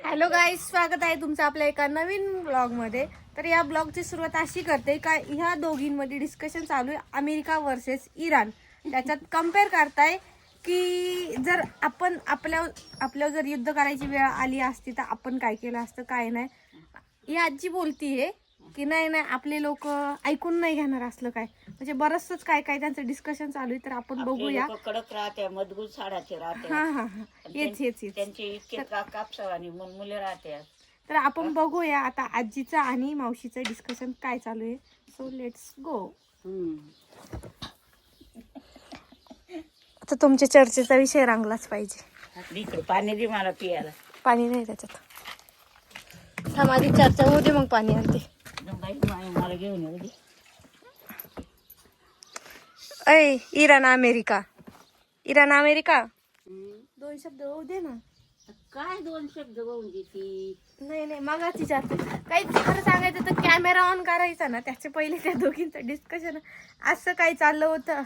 Hello guys, स्वागत आहे तुमचं आपल्या एका नवीन ब्लॉगमध्ये. तर या ब्लॉगची सुरुवात अशी करते का ह्या दोघींमध्ये डिस्कशन चालू आहे अमेरिका वर्सेस इराण. त्याच्यात कम्पेअर करताय की जर आपण आपल्यावर जर युद्ध करायची वेळ आली असती तर आपण काय केलं असतं काय नाही. ही आजी बोलतीये की नाही आपले लोक ऐकून नाही घेणार असलं काय, म्हणजे बरंचसंच काय काय त्यांचं डिस्कशन चालू आहे. तर आपण बघूया. कडक राहते, मजबूत साडाचे राहते. हा हा हा येच त्यांचे इतके कापसाव आणि मुले राहते. तर आपण बघूया आता आजीचं आणि मावशीचं डिस्कशन काय चालू आहे. So let's go. आता तुमच्या चर्चेचा विषय रांगलाच पाहिजे. इकडे पाणी दे मला पियाला. पाणी नाही त्याच्यात. समाधी चर्चा होऊ दे, मग पाणी आणते. मला घेऊन येऊ दे. अय इराण अमेरिका, इराण अमेरिका दोन शब्द होऊ दे ना. काय दोन शब्द होऊन देती? नाही मगाच विचारते. काही खरं सांगायचं तर कॅमेरा ऑन करायचा ना, त्याच्या पहिले त्या दोघींचं डिस्कशन असं काही चाललं होतं.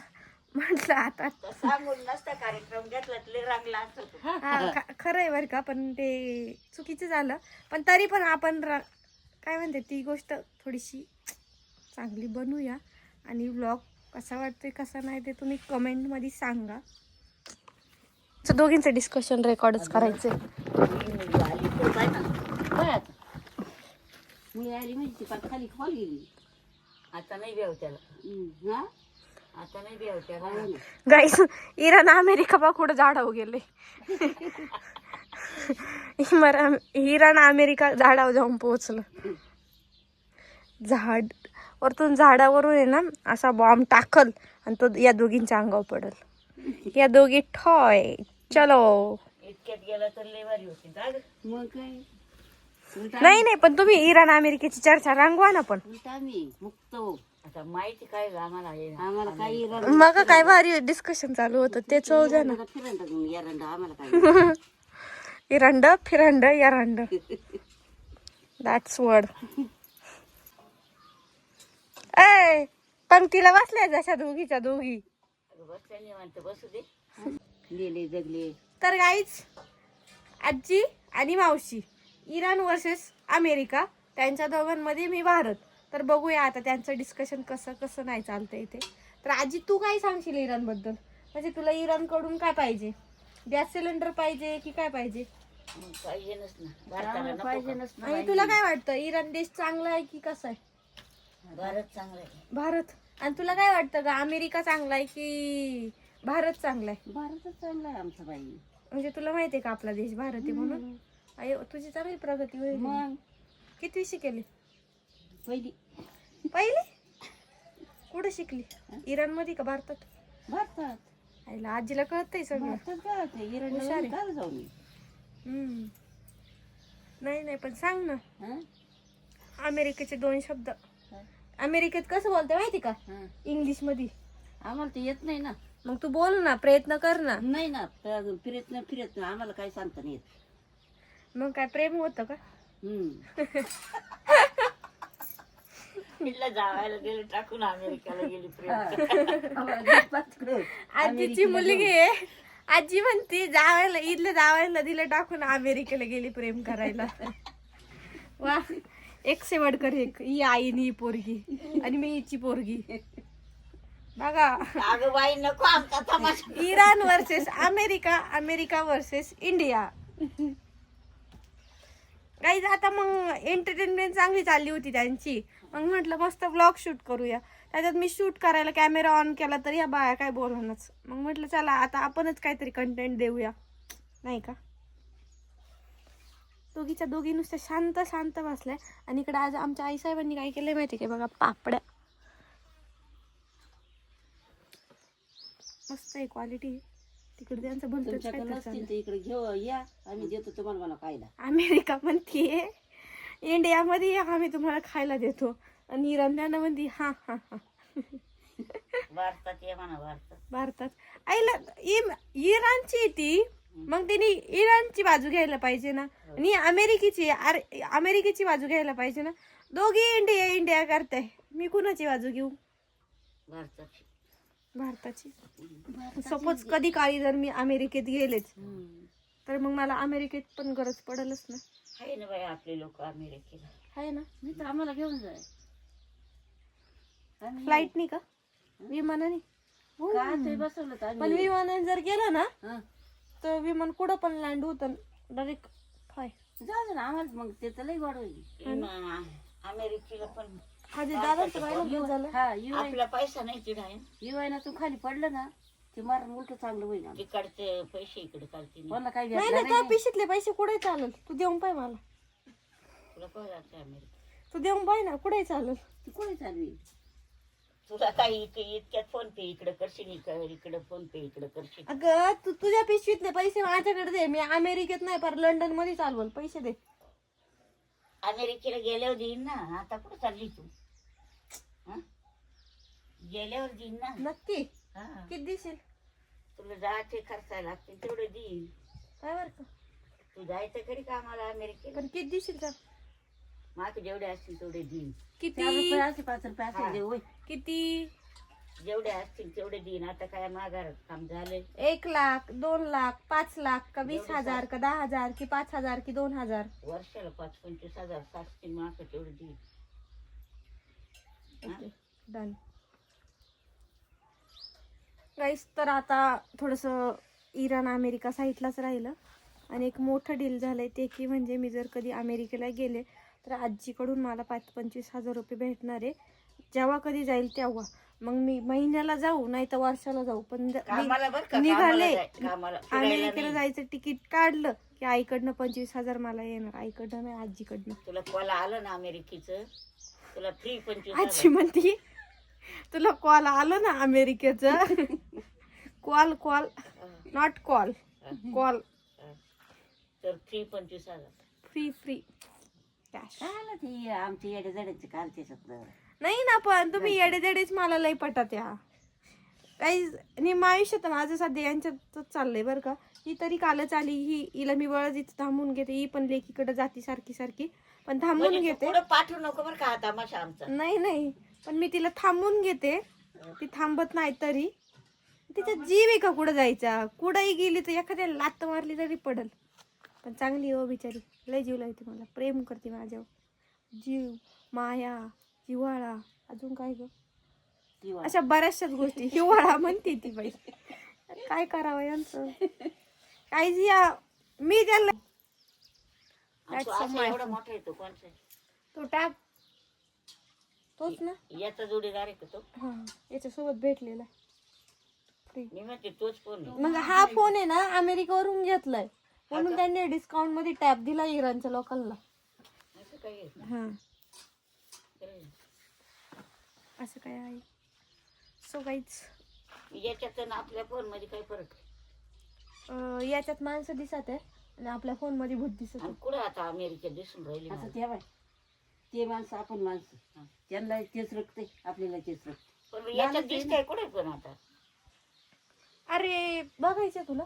म्हटलं आता सांगून नसता कार्यक्रम घेतला रंगला असतो. खरं आहे बरं का, पण ते चुकीचं झालं. पण तरी पण आपण काय म्हणते ती गोष्ट थोडीशी चांगली बनवूया. आणि ब्लॉग कसा वाटतोय कसा नाही ते तुम्ही कमेंटमध्ये सांगा. दोघींचं डिस्कशन रेकॉर्डच करायचंय. मी आली म्हणजे खाली खोल गेली. आता नाही बेव त्याला. आता नाही बेव त्याला. गाईस, इराण अमेरिका बा कुठं झाडावर गेले. इराण अमेरिका झाडावर जाऊन पोहोचलं. झाड वरतून झाडावरून आहे ना असा बॉम्ब टाकल आणि तो या दोघींच्या अंगावर पडल. या दोघी ठॉय चलो. इतक्यात गेला तर लेवारी होती. मग काय नाही पण तुम्ही इराण अमेरिकेची चर्चा रंगवा ना. पण मुक्त आता माहिती काय आम्हाला काही मग काय भारी डिस्कशन चालू होतं ते चव द्या ना. इरांड फिरांड यारांड, दॅट्स वर्ड. ए पंक्तीला बसल्या जशा दोघीच्या दोघी. बसू दे. गेले जगले. तर गाईज, आजी आणि मावशी इराण वर्सेस अमेरिका, त्यांच्या दोघांमध्ये मी भारत. तर बघूया आता त्यांचं डिस्कशन कसं नाही चालतं इथे. तर आजी तू काय सांगशील इराण बद्दल? म्हणजे तुला इराण कडून काय पाहिजे? गॅस सिलेंडर पाहिजे की काय पाहिजे? पाहिजेच ना, पाहिजेच ना. आणि तुला काय वाटतं, इराण देश चांगला आहे की कसा आहे? भारत चांगला आहे. भारत. आणि तुला काय वाटतं का अमेरिका चांगला आहे की भारत चांगला आहे? भारतच चांगला आहे आमचा बाई. म्हणजे तुला माहितीये का आपला देश भारत आहे म्हणून? अयो तुझी चांगली प्रगती होईल. मग किती शिकली? पहिली. कुठे शिकली? इराण मध्ये का भारतात? भारतात. आईला आजीला कळतंय सगळं. इराण जाऊन. नाही पण सांग ना अमेरिकेचे दोन शब्द. अमेरिकेत कसं बोलते माहिती का? इंग्लिश मध्ये. आम्हाला ते येत नाही ना. मग तू बोल ना, प्रयत्न कर ना. नाही ना, फिरत ना आम्हाला काही सांगता नाही येत. मग काय प्रेम होतं का? जावायला गेले टाकून अमेरिकेला गेली आजीची मुलगी आहे. आजी म्हणती जावायला इथले जावायला दिलं टाकून अमेरिकेला गेली प्रेम करायला. वा, एक से वडकर एक. ही आई आणि ही पोरगी आणि मी हिची पोरगी. बघा, अगं बाई नको आमचा तमाशा. Iran versus America, America versus India. काही आता मग एंटरटेनमेंट चांगली चालली होती त्यांची. मग म्हटलं मस्त ब्लॉग शूट करूया. त्याच्यात मी शूट करायला कॅमेरा ऑन केला तर या बाया काय बोलणारच. मग म्हटलं चला आता आपणच काहीतरी कंटेंट देऊया, नाही का? दोघीच्या दोघी नुसत्या शांत शांत बसल्या. आणि इकडे आज आमच्या आईसाहेबांनी काय केलंय माहिती का? बघा, पापड्या. मस्त आहे क्वालिटी. तिकडे त्यांचं भलतंच इकडे घेऊ या, आम्ही देतो तुम्हाला मला खायला. अमेरिका म्हणतीये इंडियामध्ये आम्ही तुम्हाला खायला देतो. आणि इराण त्यांना म्हणती हा. भारतात ये म्हणा. भारतात आईला इराणची ती. मग तिने इराणची बाजू घ्यायला पाहिजे ना. आणि अमेरिकेची बाजू घ्यायला पाहिजे ना. दोघी इंडिया करताय. मी कुणाची बाजू घेऊ? भारताची. सपोज कधी काळी जर मी अमेरिकेत गेलेच तर मग मला अमेरिकेत पण गरज पडेलच ना. आहे ना बाई आपले लोक अमेरिकेला. आहे ना. मी तर आम्हाला घेऊन जाय. फ्लाईटनी का विमानाने? का ते बसवलं तर पण विमानाने जर गेलं ना हं. तर विमान कुठं पण लँड होतं डायरेक्ट. काय जाऊ दे ना आम्हाला मग ते तर लई गोड होईल. अमेरिकेला पण दादाचं राहिलं झालं. हा आपला पैसा नाही तिथं आहे. युवायना तू खाली पडलं ना ते मारून उलट चांगलं होईल. तिकडचे पैसे इकडे चालतील. मला काय नाही ना त्या पिशीतले पैसे कुठे चालेल. तू देऊन पाय मला. तुला काय जायचं अमेरिका? तू देऊन पाय ना कुठे चालेल. तू कुठे चालली? तुला काही इतक्यात फोन पे इकडे करशील इकडे फोन पे इकडे करशील. अगं तू तुझ्या पिशवीतले पैसे माझ्याकडे दे. मी अमेरिकेत नाही पर लंडन मध्ये चालवल. पैसे दे. अमेरिकेला गेल्यावर देईन ना. आता कुठे चालली तू? गेल्यावर देईन ना. नक्की किती देशील? तुला जायचे खर्चायला लागतील तेवढे देईन. काय बरं का? तू जायचं कधी कामाला अमेरिकेला? पण किती देशील का? मागे जेवढे असतील तेवढे देईन. किती? 5 रुपये किती? जेवढे असतील तेवढे देईन. आता काय माघार काम झाले. 1 लाख 2 लाख 5 लाख का 20,000 का 10,000 की 5,000 की 2,000? वर्षाला 25-25 हजार सासतील माग तेवढे देईन. डन गाईस. तर आता थोडस इराण अमेरिका साईडलाच राहिलं आणि एक मोठं डील झालंय ते की म्हणजे मी जर कधी अमेरिकेला गेले तर आजीकडून मला 25-25 हजार रुपये भेटणार आहे. जेव्हा कधी जाईल तेव्हा. मग मी महिन्याला जाऊ नाही तर वर्षाला जाऊ पण निघाले अमेरिकेला जायचं तिकीट काढलं की आईकडनं 25,000 मला येणार. आईकडनं नाही आजीकडनं. तुला कॉल आलं ना अमेरिकेचं तुला फ्री 25,000. आजी म्हणती तुला कॉल आलं ना अमेरिकेचं. Call not call call. तर फ्री 25,000. Free cash. ती आमची येडे जड्याची काल त्याच्यात नाही ना पण तुम्ही येडेदेडेच मला लय पटत या काही निम्म आयुष्यात माझं सध्या यांच्यातच चाललंय बरं का. ही तरी कालच आली. हिला मी वळच इथं थांबून घेते. ही पण लेकीकडे जाती सारखी पण थांबून घेते. पाठवू नको बरं का आता माशा आमचा. नाही पण मी तिला थांबून घेते. ती थांबत नाही तरी तिचा जीव आहे का कुठं जायचा. कुठंही गेली तर एखाद्या लात मारली तरी पडल. पण चांगली हो बिचारी. लय जीव लावते मला. प्रेम करते माझ्यावर. जीव माया हिवाळा अजून काय ग अशा बऱ्याचशाच गोष्टी. हिवाळा म्हणते ती बाई. काय करावं यांचं काहीच या. मी त्याला एवढा मोठा येतो कोणचा तो टॅब तोच ना याचा जोडीदार आहे का तो? हा याच्यासोबत भेटलेला. मी म्हणते तोच फोन. मग हा फोन आहे ना अमेरिकेवरून घेतलाय म्हणून त्यांनी डिस्काउंट मध्ये टॅब दिला इराणच्या लोकांना. असं काय हा असं काय आहे. सो गाईज याच्यात आणि आपल्या फोन मध्ये काय फरक? याच्यात माणसं दिसत आहे आणि आपल्या फोन मध्ये भूत दिसत आहे. कुठे आता अमेरिकेत दिसून राहिली असं तेव्हा ते माणसं आपण माणसं त्यांना तेच रक्त आपल्याला तेच रक्त पण याच्यात दिसतंय कुठे पण आता. अरे बघायचं तुला